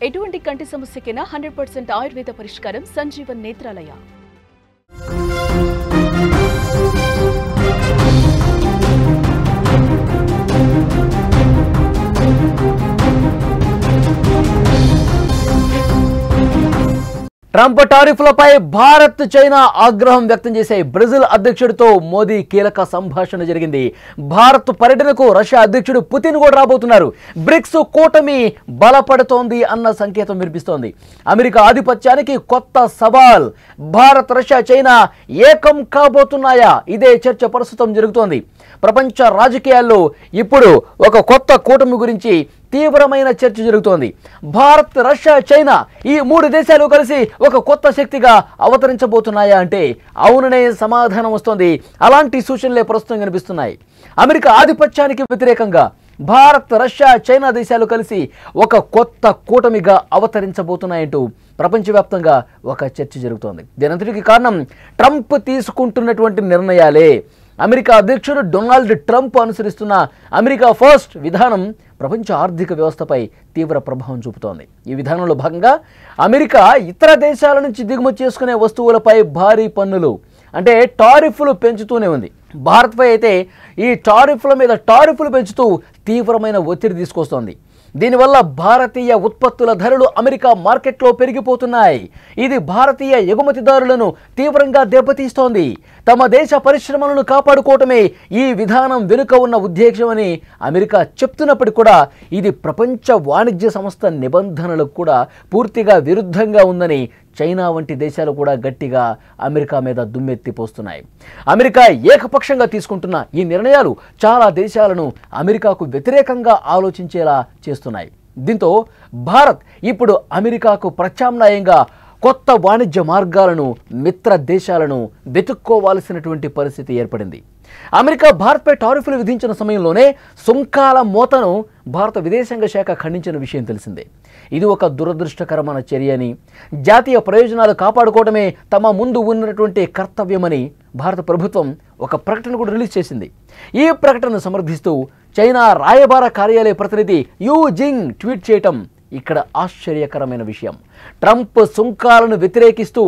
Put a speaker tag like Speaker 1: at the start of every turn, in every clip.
Speaker 1: ఎటువంటి కంటి సమస్యకైనా 100% ఆయుర్వేద పరిష్కారం సంజీవన్ నేత్రాలయ.
Speaker 2: ట్రంప్ టారిఫ్లపై భారత్ చైనా ఆగ్రహం వ్యక్తం చేసే బ్రెజిల్ అధ్యక్షుడితో మోదీ కీలక సంభాషణ జరిగింది. భారత్ పర్యటనకు రష్యా అధ్యక్షుడు పుతిన్ కూడా రాబోతున్నారు. బ్రిక్స్ కూటమి బలపడుతోంది అన్న సంకేతం వినిపిస్తోంది. అమెరికా ఆధిపత్యానికి కొత్త సవాల్. భారత్ రష్యా చైనా ఏకం కాబోతున్నాయా? ఇదే చర్చ ప్రస్తుతం జరుగుతోంది. ప్రపంచ రాజకీయాల్లో ఇప్పుడు ఒక కొత్త కూటమి గురించి తీవ్రమైన చర్చ జరుగుతోంది. భారత్ రష్యా చైనా ఈ మూడు దేశాలు కలిసి ఒక కొత్త శక్తిగా అవతరించబోతున్నాయా అంటే అవుననే సమాధానం వస్తోంది. అలాంటి సూచనలే ప్రస్తుతం కనిపిస్తున్నాయి. అమెరికా ఆధిపత్యానికి వ్యతిరేకంగా భారత్ రష్యా చైనా దేశాలు కలిసి ఒక కొత్త కూటమిగా అవతరించబోతున్నాయంటూ ప్రపంచవ్యాప్తంగా ఒక చర్చ జరుగుతోంది. దీనంతటికి కారణం ట్రంప్ తీసుకుంటున్నటువంటి నిర్ణయాలే. అమెరికా అధ్యక్షుడు డొనాల్డ్ ట్రంప్ అనుసరిస్తున్న అమెరికా ఫస్ట్ విధానం ప్రపంచ ఆర్థిక వ్యవస్థపై తీవ్ర ప్రభావం చూపుతోంది. ఈ విధానంలో భాగంగా అమెరికా ఇతర దేశాల నుంచి దిగుమతి చేసుకునే వస్తువులపై భారీ పన్నులు అంటే టారిఫ్లు పెంచుతూనే ఉంది. భారత్పై అయితే ఈ టారిఫ్ల మీద టారిఫ్లు పెంచుతూ తీవ్రమైన ఒత్తిడి తీసుకొస్తోంది. దీనివల్ల భారతీయ ఉత్పత్తుల ధరలు అమెరికా మార్కెట్లో పెరిగిపోతున్నాయి. ఇది భారతీయ ఎగుమతిదారులను తీవ్రంగా దెబ్బతీస్తోంది. తమ దేశ పరిశ్రమలను కాపాడుకోవటమే ఈ విధానం వెనుక ఉన్న ఉద్దేశమని అమెరికా చెప్తున్నప్పటికీ కూడా ఇది ప్రపంచ వాణిజ్య సంస్థ నిబంధనలకు కూడా పూర్తిగా విరుద్ధంగా ఉందని చైనా వంటి దేశాలు కూడా గట్టిగా అమెరికా మీద దుమ్మెత్తిపోస్తున్నాయి. అమెరికా ఏకపక్షంగా తీసుకుంటున్న ఈ నిర్ణయాలు చాలా దేశాలను అమెరికాకు వ్యతిరేకంగా ఆలోచించేలా చేస్తున్నాయి. దీంతో భారత్ ఇప్పుడు అమెరికాకు ప్రత్యామ్నాయంగా కొత్త వాణిజ్య మార్గాలను మిత్ర దేశాలను వెతుక్కోవాల్సినటువంటి పరిస్థితి ఏర్పడింది. అమెరికా భారత్పై టారిఫ్లు విధించిన సమయంలోనే సుంకాల మోతను భారత విదేశాంగ శాఖ ఖండించిన విషయం తెలిసిందే. ఇది ఒక దురదృష్టకరమైన చర్యని, జాతీయ ప్రయోజనాలు కాపాడుకోవడమే తమ ముందు ఉన్నటువంటి కర్తవ్యమని భారత ప్రభుత్వం ఒక ప్రకటన కూడా రిలీజ్ చేసింది. ఈ ప్రకటనను సమర్థిస్తూ చైనా రాయబార కార్యాలయ ప్రతినిధి యూ జింగ్ ట్వీట్ చేయటం ఇక్కడ ఆశ్చర్యకరమైన విషయం. ట్రంప్ సుంకాలను వ్యతిరేకిస్తూ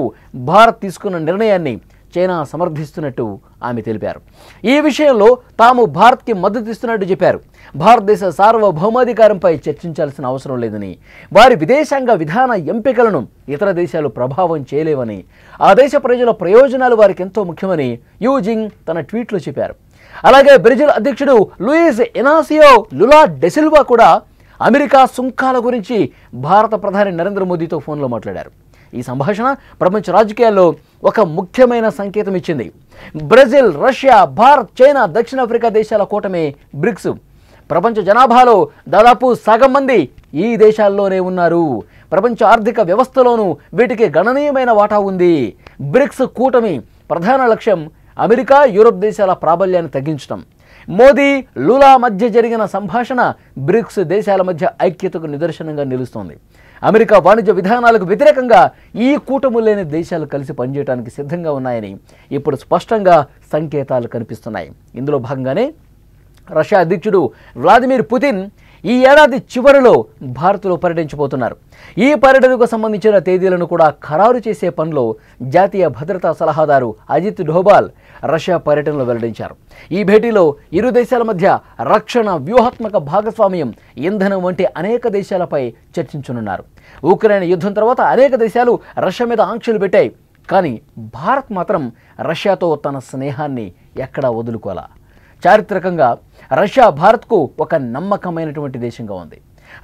Speaker 2: భారత్ తీసుకున్న నిర్ణయాన్ని చైనా సమర్థిస్తున్నట్టు ఆమె తెలిపారు. ఈ విషయంలో తాము భారత్కి మద్దతు ఇస్తున్నట్టు చెప్పారు. భారతదేశ సార్వభౌమాధికారంపై చర్చించాల్సిన అవసరం లేదని, వారి విదేశాంగ విధాన ఎంపికలను ఇతర దేశాలు ప్రభావం చేయలేవని, ఆ దేశ ప్రజల ప్రయోజనాలు వారికి ఎంతో ముఖ్యమని యూ జింగ్ తన ట్వీట్లో చెప్పారు. అలాగే బ్రెజిల్ అధ్యక్షుడు లూయిస్ ఇనాసియో లులా డెసిల్వా కూడా అమెరికా సుంకాల గురించి భారత ప్రధాని నరేంద్ర మోదీతో ఫోన్లో మాట్లాడారు. ఈ సంభాషణ ప్రపంచ రాజకీయాల్లో ఒక ముఖ్యమైన సంకేతం ఇచ్చింది. బ్రెజిల్, రష్యా, భారత్, చైనా, దక్షిణాఫ్రికా దేశాల కూటమి బ్రిక్స్. ప్రపంచ జనాభాలో దాదాపు సగం మంది ఈ దేశాల్లోనే ఉన్నారు. ప్రపంచ ఆర్థిక వ్యవస్థలోనూ వీటికి గణనీయమైన వాటా ఉంది. బ్రిక్స్ కూటమి ప్రధాన లక్ష్యం అమెరికా, యూరోప్ దేశాల ప్రాబల్యాన్ని తగ్గించడం. మోదీ, లులా మధ్య జరిగిన సంభాషణ బ్రిక్స్ దేశాల మధ్య ఐక్యతకు నిదర్శనంగా నిలుస్తోంది. అమెరికా వాణిజ్య విధానాలకు వ్యతిరేకంగా ఈ కూటమి లేని దేశాలు కలిసి పనిచేయడానికి సిద్ధంగా ఉన్నాయని ఇప్పుడు స్పష్టంగా సంకేతాలు కనిపిస్తున్నాయి. ఇందులో భాగంగానే రష్యా అధ్యక్షుడు వ్లాదిమిర్ పుతిన్ ఈ ఏడాది చివరిలో భారత్లో పర్యటించబోతున్నారు. ఈ పర్యటనకు సంబంధించిన తేదీలను కూడా ఖరారు చేసే పనిలో జాతీయ భద్రతా సలహాదారు అజిత్ డోభాల్ రష్యా పర్యటనలో వెల్లడించారు. ఈ భేటీలో ఇరు దేశాల మధ్య రక్షణ, వ్యూహాత్మక భాగస్వామ్యం, ఇంధనం వంటి అనేక దేశాలపై చర్చించనున్నారు. ఉక్రెయిన్ యుద్ధం తర్వాత అనేక దేశాలు రష్యా మీద ఆంక్షలు పెట్టాయి. కానీ భారత్ మాత్రం రష్యాతో తన స్నేహాన్ని ఎక్కడా వదులుకోలా. చారిత్రకంగా రష్యా భారత్కు ఒక నమ్మకమైనటువంటి దేశంగా ఉంది.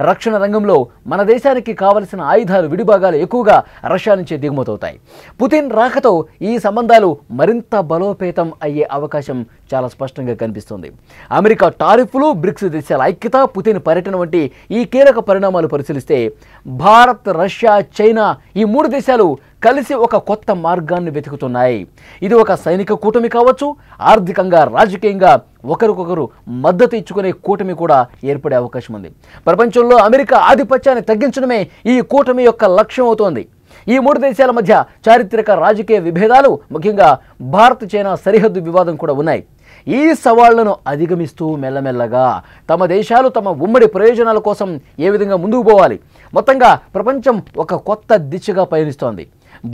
Speaker 2: రక్షణ రంగంలో మన దేశానికి కావలసిన ఆయుధాలు, విడిభాగాలు ఎక్కువగా రష్యా నుంచే దిగుమతవుతాయి. పుతిన్ రాకతో ఈ సంబంధాలు మరింత బలోపేతం అయ్యే అవకాశం చాలా స్పష్టంగా కనిపిస్తుంది. అమెరికా టారిఫ్లు, బ్రిక్స్ దేశాల ఐక్యత, పుతిన్ పర్యటన వంటి ఈ కీలక పరిణామాలు పరిశీలిస్తే భారత్, రష్యా, చైనా ఈ మూడు దేశాలు కలిసి ఒక కొత్త మార్గాన్ని వెతుకుతున్నాయి. ఇది ఒక సైనిక కూటమి కావచ్చు, ఆర్థికంగా, రాజకీయంగా ఒకరికొకరు మద్దతు ఇచ్చుకునే కూటమి కూడా ఏర్పడే అవకాశం ఉంది. ప్రపంచంలో అమెరికా ఆధిపత్యాన్ని తగ్గించడమే ఈ కూటమి యొక్క లక్ష్యం అవుతోంది. ఈ మూడు దేశాల మధ్య చారిత్రక రాజకీయ విభేదాలు, ముఖ్యంగా భారత్ చైనా సరిహద్దు వివాదం కూడా ఉన్నాయి. ఈ సవాళ్లను అధిగమిస్తూ మెల్లమెల్లగా తమ దేశాలు తమ ఉమ్మడి ప్రయోజనాల కోసం ఏ విధంగా ముందుకు పోవాలి, మొత్తంగా ప్రపంచం ఒక కొత్త దిశగా పయనిస్తోంది.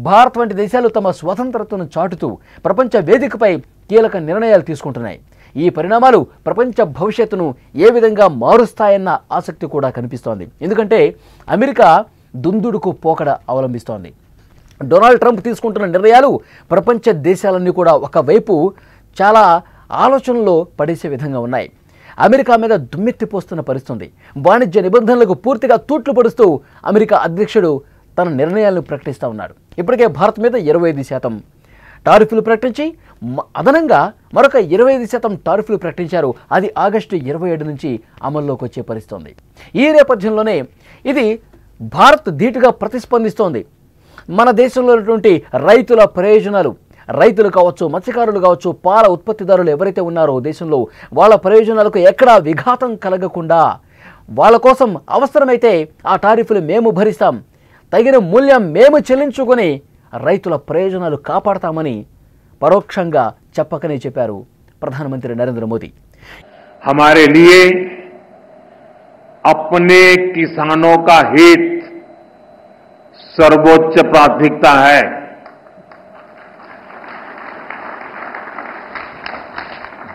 Speaker 2: భారత్ వంటి దేశాలు తమ స్వతంత్రతను చాటుతూ ప్రపంచ వేదికపై కీలక నిర్ణయాలు తీసుకుంటున్నాయి. ఈ పరిణామాలు ప్రపంచ భవిష్యత్తును ఏ విధంగా మారుస్తాయన్న ఆసక్తి కూడా కనిపిస్తోంది. ఎందుకంటే అమెరికా దుందుడుకు పోకడ అవలంబిస్తోంది. డొనాల్డ్ ట్రంప్ తీసుకుంటున్న నిర్ణయాలు ప్రపంచ దేశాలన్నీ కూడా ఒకవైపు చాలా ఆలోచనలో పడేసే విధంగా ఉన్నాయి. అమెరికా మీద దుమ్మెత్తిపోస్తున్న పరిస్థితి. వాణిజ్య నిబంధనలకు పూర్తిగా తూట్లు పడుస్తూ అమెరికా అధ్యక్షుడు తన నిర్ణయాలను ప్రకటిస్తూ ఉన్నాడు. ఇప్పటికే భారత్ మీద 25% టారిఫ్లు ప్రకటించి అదనంగా మరొక 25% టారిఫ్లు ప్రకటించారు. అది ఆగస్టు 27 నుంచి అమల్లోకి వచ్చే పరిస్థితి. ఈ నేపథ్యంలోనే ఇది భారత్ ధీటుగా ప్రతిస్పందిస్తోంది. మన దేశంలో ఉన్నటువంటి రైతుల ప్రయోజనాలు, రైతులు కావచ్చు, మత్స్యకారులు కావచ్చు, పాల ఉత్పత్తిదారులు ఎవరైతే ఉన్నారో దేశంలో వాళ్ళ ప్రయోజనాలకు ఎక్కడా విఘాతం కలగకుండా వాళ్ళ కోసం అవసరమైతే ఆ టారిఫ్లు మేము భరిస్తాం, తగిన మూల్యం మేము చెల్లించుకొని రైతుల ప్రయోజనాలు కాపాడతామని పరోక్షంగా చెప్పకనే చెప్పారు ప్రధానమంత్రి నరేంద్ర మోదీ.
Speaker 3: हमारे लिए अपने किसानों का हित सर्वोच्च प्राथमिकता है.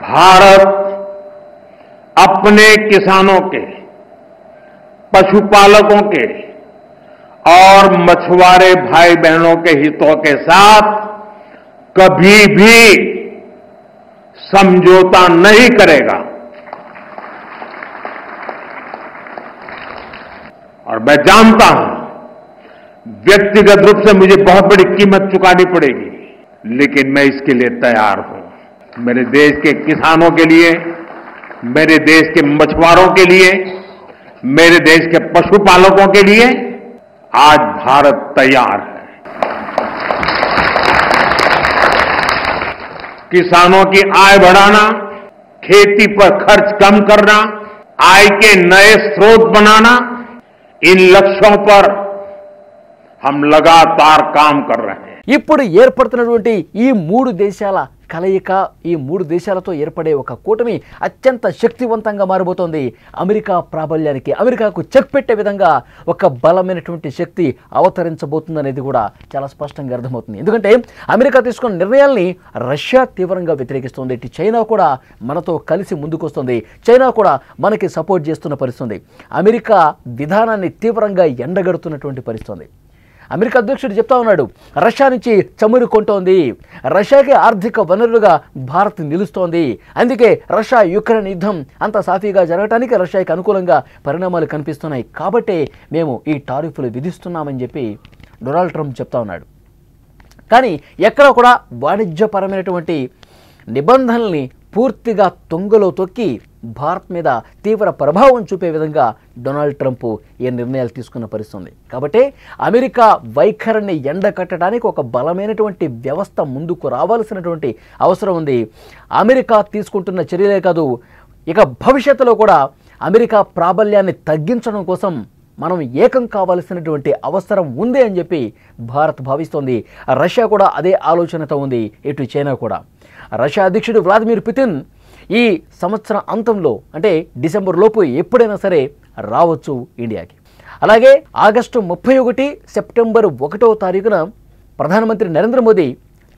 Speaker 3: भारत अपने किसानों के, पशुपालकों के और मछुआरे भाई बहनों के हितों के साथ कभी भी समझौता नहीं करेगा. और मैं जानता हूं व्यक्तिगत रूप से मुझे बहुत बड़ी कीमत चुकानी पड़ेगी, लेकिन मैं इसके लिए तैयार हूं. मेरे देश के किसानों के लिए, मेरे देश के मछुआरों के लिए, मेरे देश के पशुपालकों के लिए आज भारत तैयार है. किसानों की आय बढ़ाना, खेती पर खर्च कम करना, आय के नए स्रोत बनाना, इन लक्ष्यों पर हम लगातार काम कर रहे हैं.
Speaker 2: ఇప్పుడు ఏర్పడుతున్నటువంటి ఈ మూడు దేశాల కలయిక, ఈ మూడు దేశాలతో ఏర్పడే ఒక కూటమి అత్యంత శక్తివంతంగా మారబోతోంది. అమెరికా ప్రాబల్యానికి, అమెరికాకు చెక్ పెట్టే విధంగా ఒక బలమైనటువంటి శక్తి అవతరించబోతుందనేది కూడా చాలా స్పష్టంగా అర్థమవుతుంది. ఎందుకంటే అమెరికా తీసుకున్న నిర్ణయాల్ని రష్యా తీవ్రంగా వ్యతిరేకిస్తుంది. ఇటు చైనా కూడా మనతో కలిసి ముందుకొస్తుంది. చైనా కూడా మనకి సపోర్ట్ చేస్తున్న పరిస్థితి. అమెరికా విధానాన్ని తీవ్రంగా ఎండగడుతున్నటువంటి పరిస్థితి. అమెరికా అధ్యక్షుడు చెప్తా ఉన్నాడు, రష్యా నుంచి చమురు కొంటోంది, రష్యాకి ఆర్థిక వనరులుగా భారత్ నిలుస్తోంది, అందుకే రష్యా యుక్రెయిన్ యుద్ధం అంత సాఫీగా జరగడానికి రష్యాకి అనుకూలంగా పరిణామాలు కనిపిస్తున్నాయి, కాబట్టే మేము ఈ టారిఫ్లు విధిస్తున్నామని చెప్పి డొనాల్డ్ ట్రంప్ చెప్తా ఉన్నాడు. కానీ ఎక్కడ కూడా వాణిజ్యపరమైనటువంటి నిబంధనల్ని పూర్తిగా తొంగలో తొక్కి భారత్ మీద తీవ్ర ప్రభావం చూపే విధంగా డొనాల్డ్ ట్రంప్ ఈ నిర్ణయాలు తీసుకున్న పరిస్థితి. కాబట్టి అమెరికా వైఖరిని ఎండకట్టడానికి ఒక బలమైనటువంటి వ్యవస్థ ముందుకు రావాల్సినటువంటి అవసరం ఉంది. అమెరికా తీసుకుంటున్న చర్యలే కాదు, ఇక భవిష్యత్తులో కూడా అమెరికా ప్రాబల్యాన్ని తగ్గించడం కోసం మనం ఏకం కావాల్సినటువంటి అవసరం ఉంది అని చెప్పి భారత్ భావిస్తోంది. రష్యా కూడా అదే ఆలోచనతో ఉంది, ఇటు చైనా కూడా. రష్యా అధ్యక్షుడు వ్లాదిమిర్ పుతిన్ ఈ సంవత్సరం అంతంలో అంటే డిసెంబర్ లోపు ఎప్పుడైనా సరే రావచ్చు ఇండియాకి. అలాగే ఆగస్టు 31, సెప్టెంబర్ 1వ తారీఖున ప్రధానమంత్రి నరేంద్ర మోదీ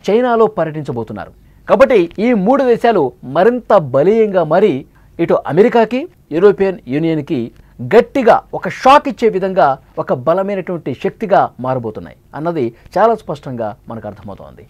Speaker 2: చైనాలో పర్యటించబోతున్నారు. కాబట్టి ఈ మూడు దేశాలు మరింత బలీయంగా మారి ఇటు అమెరికాకి, యూరోపియన్ యూనియన్కి గట్టిగా ఒక షాక్ ఇచ్చే విధంగా ఒక బలమైనటువంటి శక్తిగా మారబోతున్నాయి అన్నది చాలా స్పష్టంగా మనకు అర్థమవుతోంది.